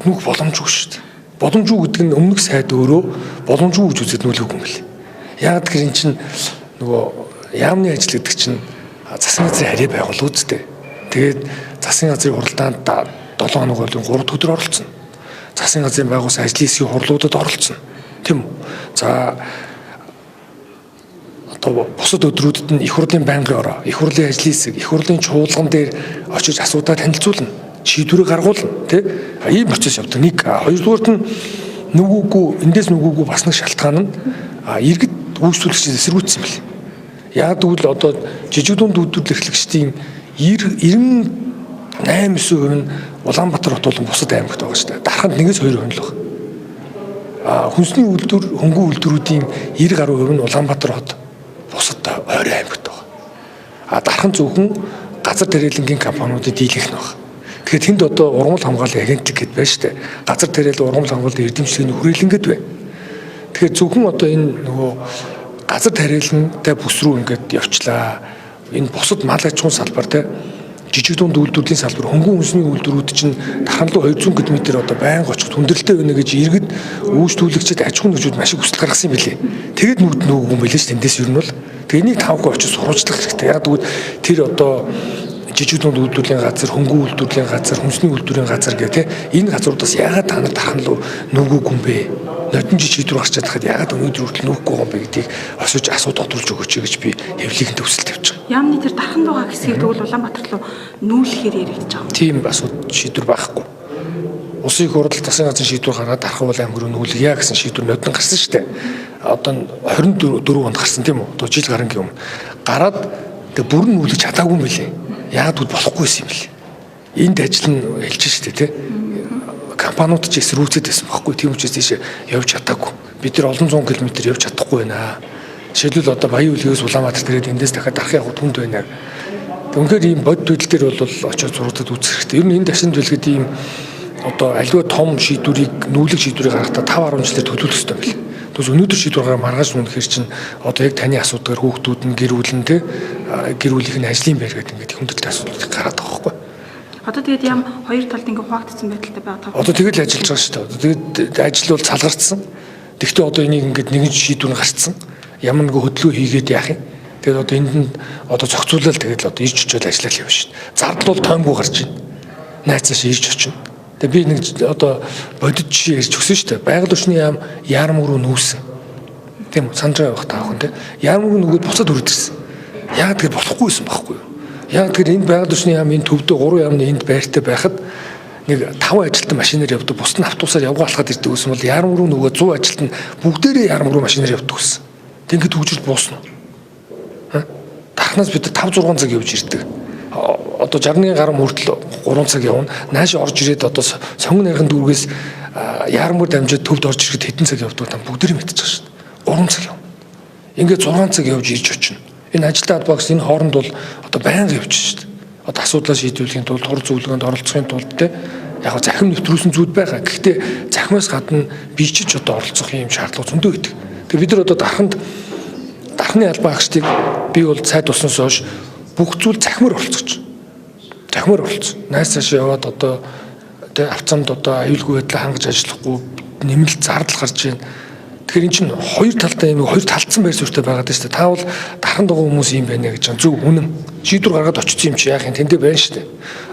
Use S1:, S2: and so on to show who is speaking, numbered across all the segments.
S1: нүүх боломжгүй шүү дээ. Боломжгүй гэдэг нь өмнөх сайд өөрөө боломжгүй гэж үзээд нүүлгэх юм бэл. Яг тэр эн чинь нөгөө яамны ажил гэдэг чинь засгийн газрын харьяа байгуул үсттэй. Тэгээд засгийн газрын хуралдаанд 7 хоног болон 3 өдөр оролцсон. Засгийн газрын байгуулсан ажлын хэсгийн хурлуудад оролцсон. Тийм үү? За одоо бусад өдрүүдэд нь их хурлын байнгын ороо, их хурлын ажлын хэсэг, их хурлын чуулган дээр очиж асуудаа танилцуулна. Шийдвэрийг гаргуулна, тий? Ийм процесс явдаг. Нэг, хоёрдугаарт нь эндээс нүгүүгүй бас нэг шалтгаан нь иргэд үйлчлүүлэгчдээс эсэргүүцсэн бэл. Яг тэгвэл одоо жижиг дунд үйлдвэрлэл эрхлэгчдийн 98% нь Улаанбаатар хот болон бусад аймагт байгаа шүү дээ. Дарханд 1-2% л байна. Хүнсний үйлдвэр, хөнгөн үйлдвэрүүдийн 90 гаруй хувь нь Улаанбаатар хот бусад ойрын аймагт байгаа. Дархан зөвхөн газар тариалангийн компаниудад дийлэх нь байна. Тэгэхээр тэнд одоо ургамал хамгааллын агентлаг гэдээ байна шүү дээ. Газар тариалан ургамал хамгааллын эрдэмтдийн хүрээлэнгэд байна. Тэгэхээр зөвхөн одоо энэ нөгөө газар тариалантай бүс рүү ингээд явчлаа. Энэ бусад мал аж ахуйн салбар те жижиг дунд үйлдвэрлэлийн салбар, хөнгөн хүнсний үйлдвэрүүд чинь дархан руу 200 км одоо байнга очих хүндрэлтэй байна гэж иргэд үйлчлүүлэгчид аж ахуйн нэгжүүд маш их хүсэл гаргасан юм билээ. Тэгээд нүггүй юм билээ ш тэндээс ер нь бол тэгээ энийг тавгүй очиж сурвалжлах хэрэгтэй. Яг тэгвэл тэр одоо жижиг дунд үйлдвэрлэлийн газар, хөнгөн үйлдвэрлэлийн газар, хүнсний үйлдвэрийн газар гэх те энэ газруудаас яагаад та нар дархан руу нүггүй юм бэ? Нодон жижиг гарч чадхад яагаад өнөөдөр хүртэл нүггүй юм бэ гэдгийг асууж тодруулж өгөөч гэж би хэвлэгийн төвсөлт тавьж байгаа.
S2: Яамны тэр дархан байгаа хэсгийг тэгвэл Улаанбаатар руу нүүлэхээр яригдж байгаа.
S1: Тийм асуудал шийдвэр байхгүй. Улсын их хурл засгийн газрын шийдвэр гаргаад Дархан аймаг руу нүүлгийа гэсэн шийдвэр нодон гарсан шүү дээ. Одоо 24 онд гарсан тийм үү? Одоо жил гарангийн өмнө. Гараад тэг бүр нь нүүлж чадаагүй юм билээ. Яагаад гэвэл болохгүй юм билээ. Энд ажил нь хэлж шүү дээ тий. Компаниуд ч эсрүүцээд байсан байхгүй. Тийм учраас тийш явж чадаагүй. Бид нар олон зуун километр явж чадахгүй байна. Жишээлбэл одоо Баян үлгээс Улаанбаатар тэгээд эндээс дахиад дарах явах түнд байна. Үнэхээр ийм бод төлөл дээр бол очиж зургуудад үзэх хэрэгтэй. Ер нь энэ ташин төлөвлөгөөд ийм одоо аливаа том шийдвэрийг нүүлэг шийдвэрийг гаргахдаа 5-10 жилээр төлөвлөх хэрэгтэй байна. Тэгвэл өнөөдөр шийдвэр маргааш үнэхээр чинь одоо яг таны асуудгаар хүүхдүүд нь гэр бүл нь те гэр бүлийн ажлын байр гэдэг ингээд хүндрэлтэй асуудал гараад байгаа байхгүй.
S2: Одоо тэгээд яам хоёр талд ингээд хуваагдсан байдалтай байгаа.
S1: Одоо тэгэл ажиллаж байгаа шүү дээ. Тэгээд ажил бол салгарцсан. Тэгвэл одоо энийг ингээд нэгэн шийдвэр гарцсан. Ямар нэг хөдөлгөөн хийгээд яах юм. Тэгээд одоо энд нь одоо зохицуулаад тэгээд одоо ирж очиод ажиллах юм шүү дээ. Зардал бол тоймгүй гарч байна. Найцааш ирж очино. Тэгээд би нэг одоо бодит жишээ ярьж өгсөн шүү дээ. Байгаль орчны яам Яармаг руу нүүсэн. Тийм үү? Санаж байгаа таахын тийм. Яармаг руу нөгөөд буцаад үрдэрсэн. Яг тэр болохгүй байсан байхгүй юу? Яг тэр энэ байгаль орчны яам энэ төвдөө 3 яамны энд байртай байхад нэг 5 ажилтан машинаар явдаг. Бус нь автобусаар явгаалахад ирдэг гэсэн бол Яармаг руу нөгөө 100 ажилтан бүгдээрээ Яармаг руу машинаар явдаг гэсэн. Тэнгид хөгжил буусна. Дархнаас бид 5-6 цаг явж ирдэг. Одоо 60-ны гарам хүртэл 3 цаг явна. Нааш орж ирээд одоо сонгон найрхан дүүргээс Яармаг дамжаад төвд орж ирэхэд хэдэн цаг явдаг та бүгдээрээ мэдчихэж шүү дээ. 3 цаг явна. Ингээд 6 цаг явж ирж очино. Энэ ажилтны албаагч энэ хооронд бол одоо байнга явж шүү дээ. Одоо асуудлаа шийдвэрлэхийн тулд хур зөвлөгөөнд оролцохын тулд те яг захим нэвтрүүлсэн зүйл байгаа. Гэхдээ захимаас гадна бичиж одоо оролцох юм шаардлага зөндөө байдаг. Тэгээ бид нар одоо дархны албаагчдыг би бол цайд уснаас хойш бүх зүйл захимаар оролцож. Захимаар оролцсон. Найс цаашаа яваад одоо тэ авцамд одоо аюулгүй байдлаа хангаж ажиллахгүй нэмэлт зардал гарч байна. Тэгэхээр эн чинь хоёр талтай юм хоёр талцсан байр суурьтай байгаад байна шүү дээ. Та бол дархан байгаа хүмүүс юм байна гэж зөв үнэн. Шийдвэр гаргаад очсон юм чи яах юм тэндээ байна шүү дээ.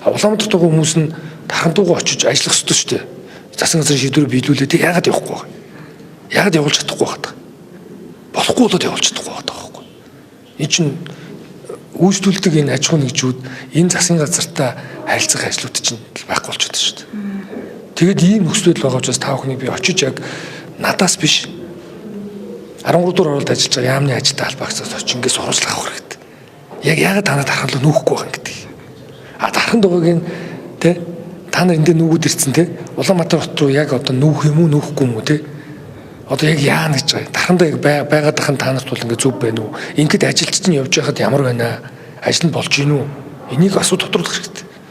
S1: Улаанбаатар байгаа хүмүүс нь дархан дуугаа очиж ажиллах ёстой шүү дээ. Засгийн газрын шийдвэрийг биелүүлээд яагаад явахгүй вэ? Яагаад явуулж чадахгүй байгаа? Болохгүй болоод явуулж чадахгүй байгаа байхгүй. Эн чинь үйлчлүүлдэг энэ аж ахуйн нэгжүүд энэ засгийн газартаа харилцах ажлууд чинь байхгүй болчиход шүү дээ. Тэгэд ийм нөхцөл байгаа учраас та бүхний би очиж яг надаас биш 13 дугаар оролд ажиллаж байгаа яамны ажилтны албаагчаас очиж ингээд сурвалжлах авах хэрэгтэй. Яг яагаад та нар дархан руу нүүхгүй байгаа юм гэдэг. Дарханд байгааг нь тэ та нар эндээ нүүгүүд ирсэн тэ Улаанбаатар хот руу яг одоо нүүх юм уу нүүхгүй юм уу тэ одоо яг яана гэж байгаа. Дархандаа яг байгаад дахын та нарт бол ингээд зөв байна уу? Ингээд ажилч чинь явж байхад ямар байна аа? Ажил нь болж гин үү? Энийг асуу тодруулах хэрэгтэй.